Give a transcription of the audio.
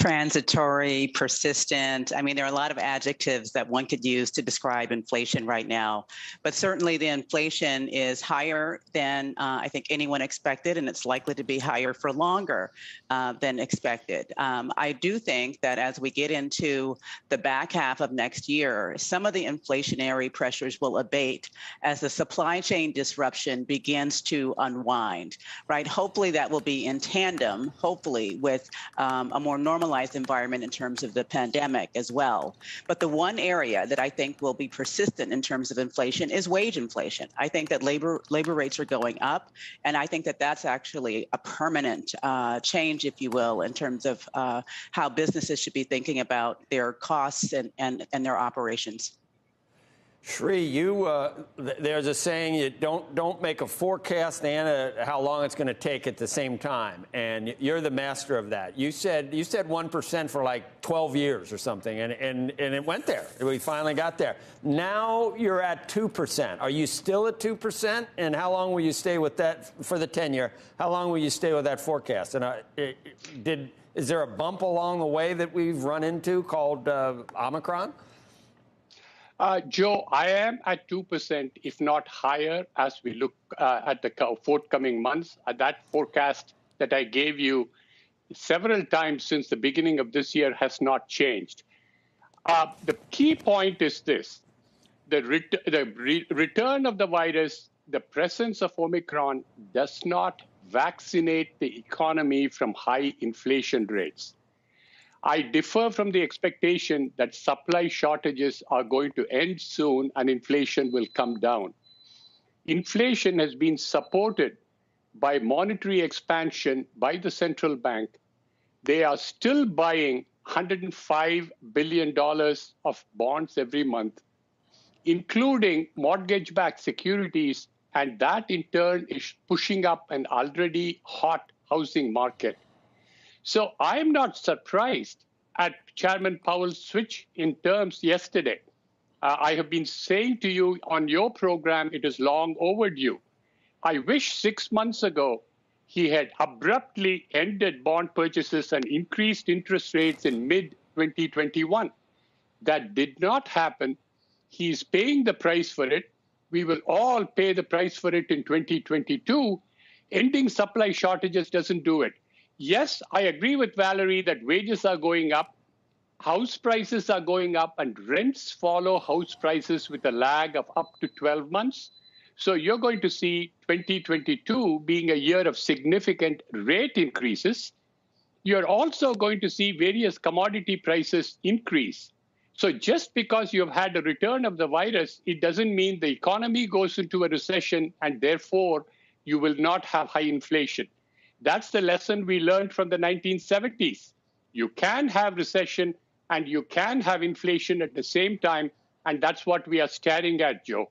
Transitory, persistent. I mean, there are a lot of adjectives that one could use to describe inflation right now. But certainly the inflation is higher than I think anyone expected, and it's likely to be higher for longer than expected. I do think that as we get into the back half of next year, some of the inflationary pressures will abate as the supply chain disruption begins to unwind, right? Hopefully that will be in tandem, hopefully, with a more normalized environment in terms of the pandemic as well. But the one area that I think will be persistent in terms of inflation is wage inflation. I think that labor rates are going up, and I think that that's actually a permanent change, if you will, in terms of how businesses should be thinking about their costs and their operations. Shri, there's a saying: you don't make a forecast and how long it's going to take at the same time, and you're the master of that. You said 1% for like 12 years or something, and it went there. We finally got there. Now you're at 2%. Are you still at 2%? And how long will you stay with that for the 10-year? How long will you stay with that forecast? And is there a bump along the way that we've run into called Omicron? Joe, I am at 2%, if not higher, as we look at the forthcoming months. That forecast that I gave you several times since the beginning of this year has not changed. The key point is this. The return of the virus, the presence of Omicron, does not vaccinate the economy from high inflation rates. I differ from the expectation that supply shortages are going to end soon and inflation will come down. Inflation has been supported by monetary expansion by the central bank. They are still buying $105 billion of bonds every month, including mortgage-backed securities, and that in turn is pushing up an already hot housing market. So I'm not surprised at Chairman Powell's switch in terms yesterday. I have been saying to you on your program, it is long overdue. I wish 6 months ago he had abruptly ended bond purchases and increased interest rates in mid-2021. That did not happen. He's paying the price for it. We will all pay the price for it in 2022. Ending supply shortages doesn't do it. Yes, I agree with Valerie that wages are going up, house prices are going up, and rents follow house prices with a lag of up to 12 months. So you're going to see 2022 being a year of significant rate increases. You're also going to see various commodity prices increase. So just because you've had a return of the virus, it doesn't mean the economy goes into a recession and therefore you will not have high inflation. That's the lesson we learned from the 1970s. You can have recession and you can have inflation at the same time, and that's what we are staring at, Joe.